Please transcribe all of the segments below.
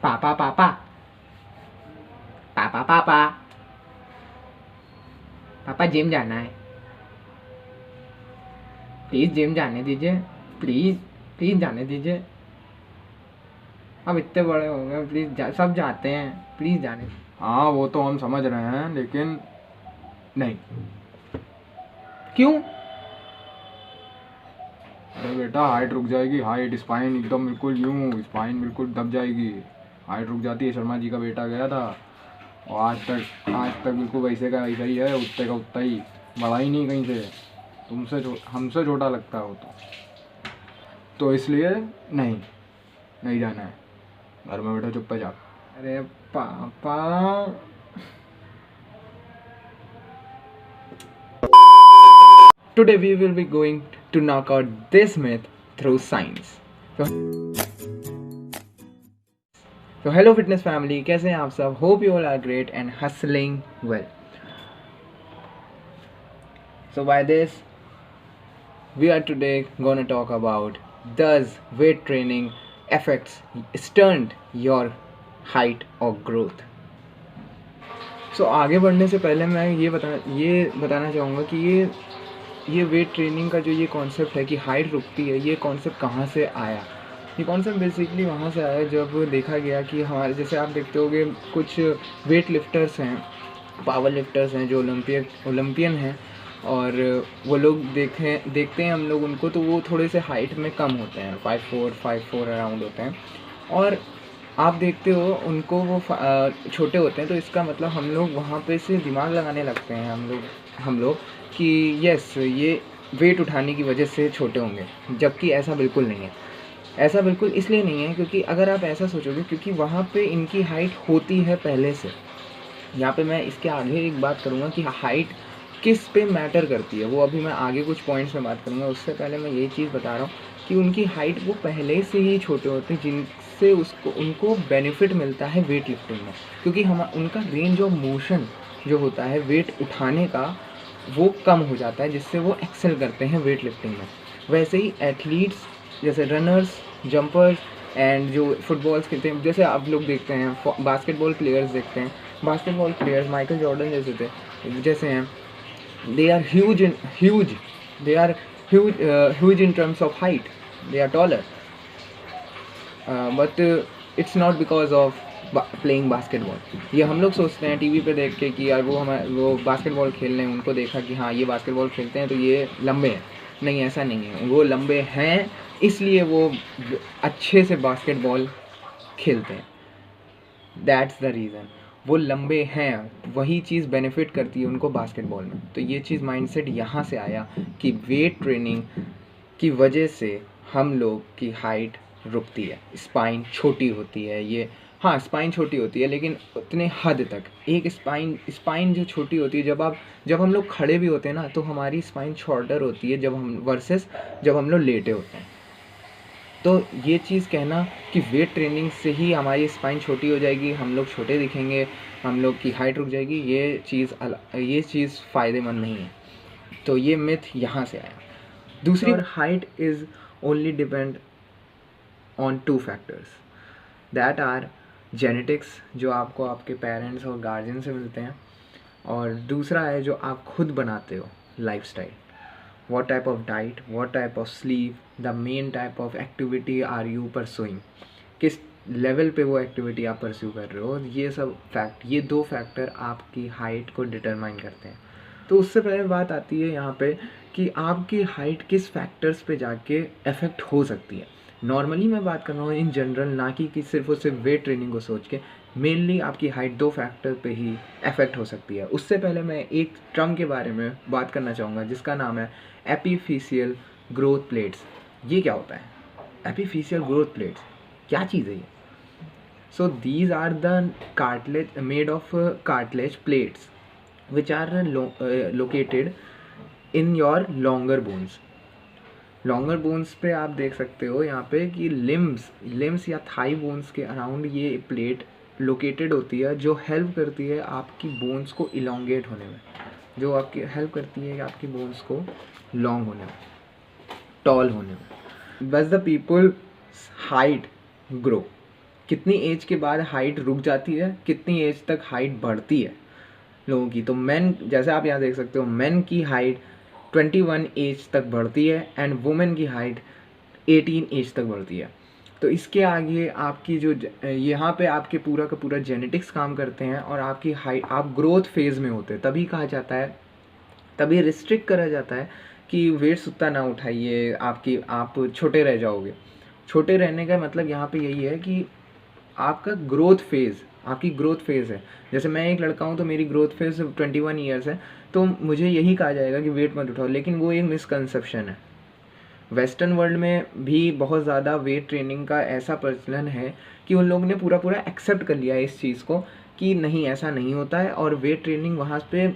पापा पापा पापा पापा पापा जिम जाना है, प्लीज़ जिम जाने दीजिए, प्लीज़ प्लीज़ जाने दीजिए। अब इतने बड़े हो गए, प्लीज़ सब जाते हैं, प्लीज़ जाने। हाँ वो तो हम समझ रहे हैं, लेकिन नहीं। क्यों? अरे बेटा हाइट रुक जाएगी, हाइट स्पाइन एकदम बिल्कुल यूँ, स्पाइन बिल्कुल दब जाएगी, हाइट रुक जाती है। शर्मा जी का बेटा गया था और आज तक बिल्कुल वैसे का वैसा ही है, उतने का उतना ही, बढ़ा ही नहीं कहीं से। तुमसे हमसे छोटा लगता है वो तो इसलिए नहीं जाना है, घर में बैठो चुपचाप। अरे पापा। Today we will be going to knock out this myth through science. So hello fitness family, कैसे हैं आप सब? Hope you all are great and hustling well. So by this we are today gonna talk about, does weight training affects stunt your height or growth? So आगे बढ़ने से पहले मैं ये बताना चाहूँगा कि ये वेट ट्रेनिंग का जो ये कॉन्सेप्ट है कि हाइट रुकती है, ये कॉन्सेप्ट कहाँ से आया? ये कॉन्सेप्ट बेसिकली वहाँ से आया जब देखा गया कि हमारे, जैसे आप देखते होंगे कुछ वेट लिफ्टर्स हैं, पावर लिफ्टर्स हैं जो ओलंपियन हैं, और वो लोग देखते हैं हम लोग उनको, तो वो थोड़े से हाइट में कम होते हैं, 5'4" अराउंड होते हैं, और आप देखते हो उनको वो छोटे होते हैं। तो इसका मतलब हम लोग वहाँ पे से दिमाग लगाने लगते हैं हम लोग कि यस ये वेट उठाने की वजह से छोटे होंगे, जबकि ऐसा बिल्कुल नहीं है। ऐसा बिल्कुल इसलिए नहीं है क्योंकि अगर आप ऐसा सोचोगे, क्योंकि वहाँ पे इनकी हाइट होती है पहले से। यहाँ पे मैं इसके आगे एक बात करूँगा कि हाइट किस पे मैटर करती है, वो अभी मैं आगे कुछ पॉइंट्स में बात करूँगा। उससे पहले मैं ये चीज़ बता रहा हूँ कि उनकी हाइट वो पहले से ही छोटे होते हैं, जिनसे उनको बेनिफिट मिलता है वेट लिफ्टिंग में, क्योंकि उनका रेंज ऑफ मोशन जो होता है वेट उठाने का वो कम हो जाता है, जिससे वो एक्सेल करते हैं वेट लिफ्टिंग में। वैसे ही एथलीट्स जैसे रनर्स, जंपर्स एंड जो फुटबॉल्स खेलते हैं, जैसे आप लोग देखते हैं बास्केटबॉल प्लेयर्स देखते हैं, बास्केटबॉल प्लेयर्स माइकल जॉर्डन जैसे हैं, they are huge in terms of height, they are taller, but it's not because of playing basketball. ये हम लोग सोचते हैं टीवी पे देख के कि यार वो बास्केटबॉल खेल रहे हैं, उनको देखा कि हाँ ये बास्केटबॉल खेलते हैं तो ये लंबे हैं। नहीं, ऐसा नहीं है, वो लंबे हैं इसलिए वो अच्छे से बास्केटबॉल खेलते हैं, दैट्स द रीज़न। वो लंबे हैं, वही चीज़ बेनिफिट करती है उनको बास्केटबॉल में। तो ये चीज़ माइंडसेट यहाँ से आया कि वेट ट्रेनिंग की वजह से हम लोग की हाइट रुकती है, स्पाइन छोटी होती है। ये हाँ, स्पाइन छोटी होती है लेकिन उतने हद तक। एक स्पाइन जो छोटी होती है, जब हम लोग खड़े भी होते हैं ना, तो हमारी स्पाइन शॉर्टर होती है जब हम लोग लेटे होते हैं। तो ये चीज़ कहना कि वेट ट्रेनिंग से ही हमारी स्पाइन छोटी हो जाएगी, हम लोग छोटे दिखेंगे, हम लोग की हाइट रुक जाएगी, ये चीज़ फ़ायदेमंद नहीं है। तो ये मिथ यहाँ से आया। दूसरी, height is only depend on 2 factors, that are genetics, जो आपको आपके पेरेंट्स और गार्जियन से मिलते हैं, और दूसरा है जो आप खुद बनाते हो, lifestyle. What type of diet, what type of sleep, the main type of activity are you pursuing, किस लेवल पे वो एक्टिविटी आप परस्यू कर रहे हो, ये 2 फैक्टर आपकी हाइट को डिटरमाइन करते हैं। तो उससे पहले बात आती है यहाँ पे कि आपकी हाइट किस फैक्टर्स पे जाके अफेक्ट हो सकती है। नॉर्मली मैं बात कर रहा हूँ इन जनरल, ना कि सिर्फ और सिर्फ वेट ट्रेनिंग को सोच के। मेनली आपकी हाइट 2 फैक्टर पे ही अफेक्ट हो सकती है। उससे पहले मैं एक टर्म के बारे में बात करना चाहूँगा जिसका नाम है एपिफिशियल ग्रोथ प्लेट्स। ये क्या होता है एपिफिशियल ग्रोथ प्लेट्स? क्या चीज़ है ये? So these are the cartilage made of cartilage plates which are located in your longer bones पे आप देख सकते हो यहाँ पे कि लिम्स या थाई बोन्स के अराउंड ये प्लेट लोकेटेड होती है, जो हेल्प करती है आपकी बोन्स को इलोंगेट होने में, जो आपकी हेल्प करती है आपकी बोन्स को लॉन्ग होने में, टॉल होने में। बस द पीपल हाइट ग्रो, कितनी एज के बाद हाइट रुक जाती है, कितनी एज तक हाइट बढ़ती है लोगों की। तो मेन, जैसे आप यहाँ देख सकते हो, मेन की हाइट 21 एज तक बढ़ती है एंड वुमेन की हाइट 18 एज तक बढ़ती है। तो इसके आगे आपकी जो यहाँ पे आपके पूरा का पूरा जेनेटिक्स काम करते हैं और आपकी हाइट, आप ग्रोथ फेज़ में होते हैं, तभी कहा जाता है, तभी रिस्ट्रिक्ट करा जाता है कि वेट्स उतना ना उठाइए, आप छोटे रह जाओगे। छोटे रहने का मतलब यहाँ पे यही है कि आपका ग्रोथ फेज़, आपकी ग्रोथ फेज़ है। जैसे मैं एक लड़का हूँ तो मेरी ग्रोथ फेज़ 21 ईयर्स है, तो मुझे यही कहा जाएगा कि वेट मत उठाओ, लेकिन वो एक मिसकंसेप्शन है। वेस्टर्न वर्ल्ड में भी बहुत ज़्यादा वेट ट्रेनिंग का ऐसा प्रचलन है कि उन लोगों ने पूरा पूरा एक्सेप्ट कर लिया है इस चीज़ को कि नहीं, ऐसा नहीं होता है। और वेट ट्रेनिंग वहाँ पे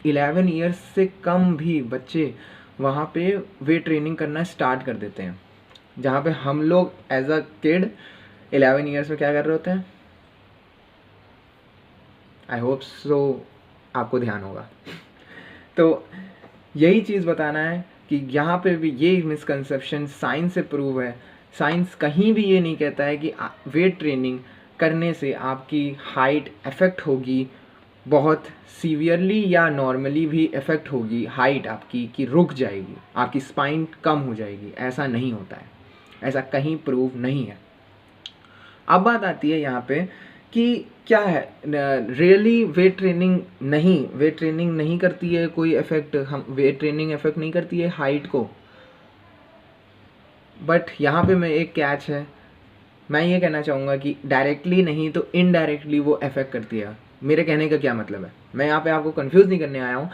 11 ईयर्स से कम भी बच्चे वहाँ पे वेट ट्रेनिंग करना स्टार्ट कर देते हैं, जहाँ पे हम लोग एज अ किड 11 ईयर्स में क्या कर रहे होते हैं। आई होप सो आपको ध्यान होगा। तो यही चीज़ बताना है कि यहाँ पे भी ये मिसकंसेप्शन साइंस से प्रूव है। साइंस कहीं भी ये नहीं कहता है कि वेट ट्रेनिंग करने से आपकी हाइट अफेक्ट होगी, बहुत सीवियरली या नॉर्मली भी इफ़ेक्ट होगी हाइट आपकी, कि रुक जाएगी, आपकी स्पाइन कम हो जाएगी। ऐसा नहीं होता है, ऐसा कहीं प्रूव नहीं है। अब बात आती है यहाँ पे कि क्या है रियली वेट ट्रेनिंग नहीं करती है कोई इफ़ेक्ट, हम वेट ट्रेनिंग इफ़ेक्ट नहीं करती है हाइट को। बट यहाँ पे मैं एक कैच है, मैं ये कहना चाहूँगा कि डायरेक्टली नहीं तो इनडायरेक्टली वो इफ़ेक्ट करती है। मेरे कहने का क्या मतलब है, मैं यहाँ पे आपको कंफ्यूज नहीं करने आया हूँ।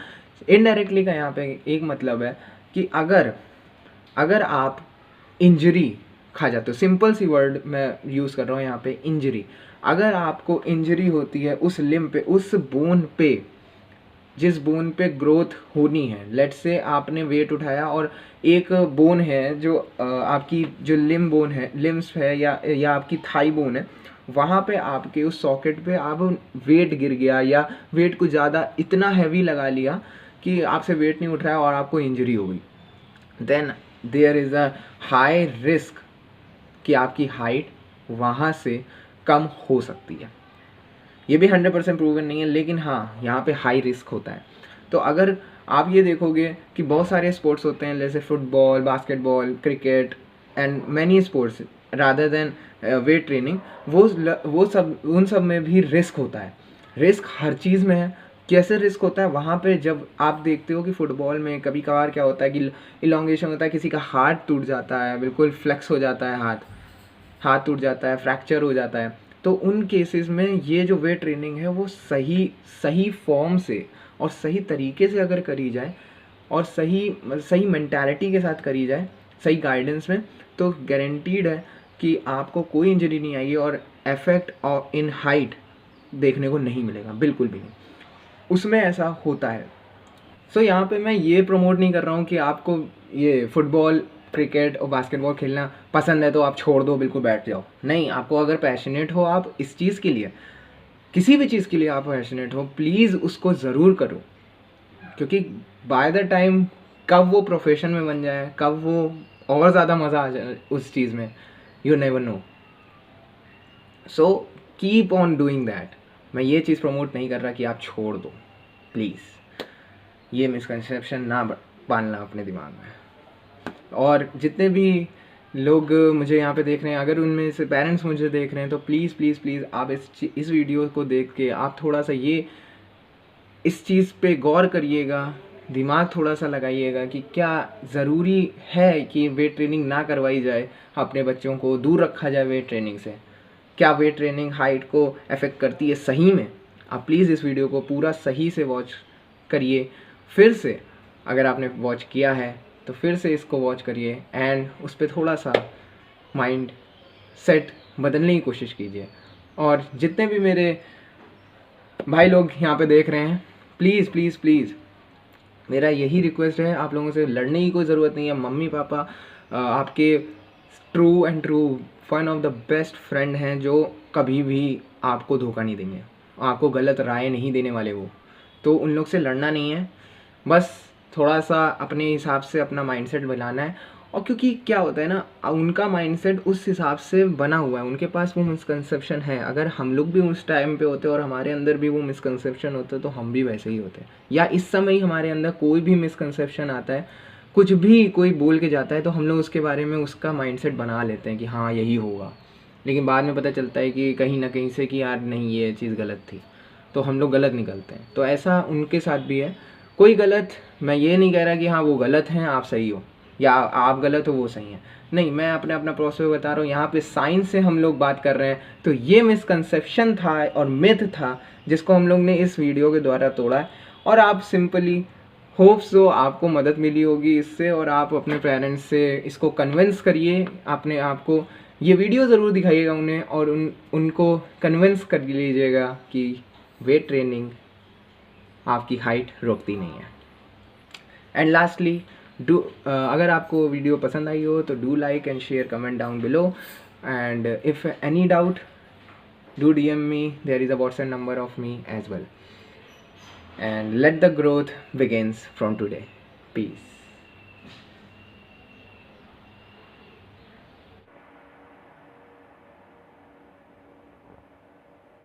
इनडायरेक्टली का यहाँ पे एक मतलब है कि अगर आप इंजरी खा जाते हो, सिंपल सी वर्ड मैं यूज़ कर रहा हूँ यहाँ पे, इंजरी। अगर आपको इंजरी होती है उस लिम्ब पे, उस बोन पे, जिस बोन पे ग्रोथ होनी है, लेट्स से आपने वेट उठाया और एक बोन है जो आपकी जो लिम्ब बोन है, लिम्स है या आपकी थाई बोन है, वहाँ पे आपके उस सॉकेट पे आप वेट गिर गया या वेट को ज़्यादा इतना हैवी लगा लिया कि आपसे वेट नहीं उठ रहा है और आपको इंजरी हो गई, then there is a high risk कि आपकी हाइट वहाँ से कम हो सकती है। ये भी 100% प्रूवन नहीं है, लेकिन हाँ, यहाँ पे हाई रिस्क होता है। तो अगर आप ये देखोगे कि बहुत सारे स्पोर्ट्स होते हैं, जैसे football, basketball, cricket and many sports rather than weight training, वो सब, उन सब में भी रिस्क होता है। रिस्क हर चीज़ में है। कैसे रिस्क होता है वहाँ पे, जब आप देखते हो कि फुटबॉल में कभी कभार क्या होता है कि इलॉन्गेशन होता है, किसी का हाथ टूट जाता है, बिल्कुल फ्लेक्स हो जाता है, हाथ टूट जाता है, फ्रैक्चर हो जाता है। तो उन केसेस में ये जो वेट ट्रेनिंग है वो सही फॉर्म से और सही तरीके से अगर करी जाए और सही मेंटालिटी के साथ करी जाए, सही गाइडेंस में, तो गारंटीड है कि आपको कोई इंजरी नहीं आएगी और इफेक्ट इन हाइट देखने को नहीं मिलेगा, बिल्कुल भी नहीं। उसमें ऐसा होता है। सो यहाँ पे मैं ये प्रमोट नहीं कर रहा हूँ कि आपको ये फुटबॉल, क्रिकेट और बास्केटबॉल खेलना पसंद है तो आप छोड़ दो, बिल्कुल बैठ जाओ। नहीं, आपको अगर पैशनेट हो आप इस चीज़ के लिए, किसी भी चीज़ के लिए आप पैशनेट हो, प्लीज़ उसको ज़रूर करो, क्योंकि बाय द टाइम कब वो प्रोफेशन में बन जाए, कब वो और ज़्यादा मज़ा आ जाए उस चीज़ में, you never know. So keep on doing that. मैं ये चीज़ प्रमोट नहीं कर रहा कि आप छोड़ दो, प्लीज़ ये मिसकंसेप्शन ना पालना अपने दिमाग में। और जितने भी लोग मुझे यहाँ पे देख रहे हैं, अगर उनमें से पेरेंट्स मुझे देख रहे हैं, तो प्लीज़ प्लीज़ प्लीज़ आप इस वीडियो को देख के आप थोड़ा सा इस चीज़ पे गौर करिएगा, दिमाग थोड़ा सा लगाइएगा कि क्या ज़रूरी है कि वेट ट्रेनिंग ना करवाई जाए, अपने बच्चों को दूर रखा जाए वेट ट्रेनिंग से। क्या वेट ट्रेनिंग हाइट को अफेक्ट करती है सही में? आप प्लीज़ इस वीडियो को पूरा सही से वॉच करिए। फिर से अगर आपने वॉच किया है तो फिर से इसको वॉच करिए एंड उस पर थोड़ा सा माइंड सेट बदलने की कोशिश कीजिए। और जितने भी मेरे भाई लोग यहाँ पे देख रहे हैं, प्लीज़ प्लीज़ प्लीज़ मेरा यही रिक्वेस्ट है, आप लोगों से लड़ने की कोई ज़रूरत नहीं है। मम्मी पापा आपके true and true one of the best friend हैं, जो कभी भी आपको धोखा नहीं देंगे, आपको गलत राय नहीं देने वाले वो। तो उन लोग से लड़ना नहीं है, बस थोड़ा सा अपने हिसाब से अपना माइंडसेट बनाना है और क्योंकि क्या होता है ना, उनका माइंडसेट उस हिसाब से बना हुआ है, उनके पास वो मिसकंसेप्शन है। अगर हम लोग भी उस टाइम पे होते और हमारे अंदर भी वो मिसकंसेप्शन होते तो हम भी वैसे ही होते, या इस समय ही हमारे अंदर कोई भी मिसकंसेप्शन आता है, कुछ भी कोई बोल के जाता है तो हम लोग उसके बारे में उसका माइंडसेट बना लेते हैं कि हाँ यही होगा, लेकिन बाद में पता चलता है कि कहीं ना कहीं से कि यार नहीं ये चीज़ गलत थी, तो हम लोग गलत निकलते हैं। तो ऐसा उनके साथ भी है। कोई गलत, मैं ये नहीं कह रहा कि हाँ वो गलत हैं आप सही हो, या आप गलत हो वो सही है, नहीं, मैं अपने अपना प्रोसेस बता रहा हूँ। यहाँ पे साइंस से हम लोग बात कर रहे हैं, तो ये मिसकंसेप्शन था और मिथ था जिसको हम लोग ने इस वीडियो के द्वारा तोड़ा है। और आप सिंपली होप सो आपको मदद मिली होगी इससे, और आप अपने पेरेंट्स से इसको कन्विंस करिए, अपने आप को ये वीडियो ज़रूर दिखाइएगा उन्हें, और उनको कन्विंस कर लीजिएगा कि वेट ट्रेनिंग आपकी हाइट रोकती नहीं है। एंड लास्टली डू, अगर आपको वीडियो पसंद आई हो तो do like and share, comment down below, and if any doubt do DM me, there is a WhatsApp number of me as well. And let the growth begins from today. Peace.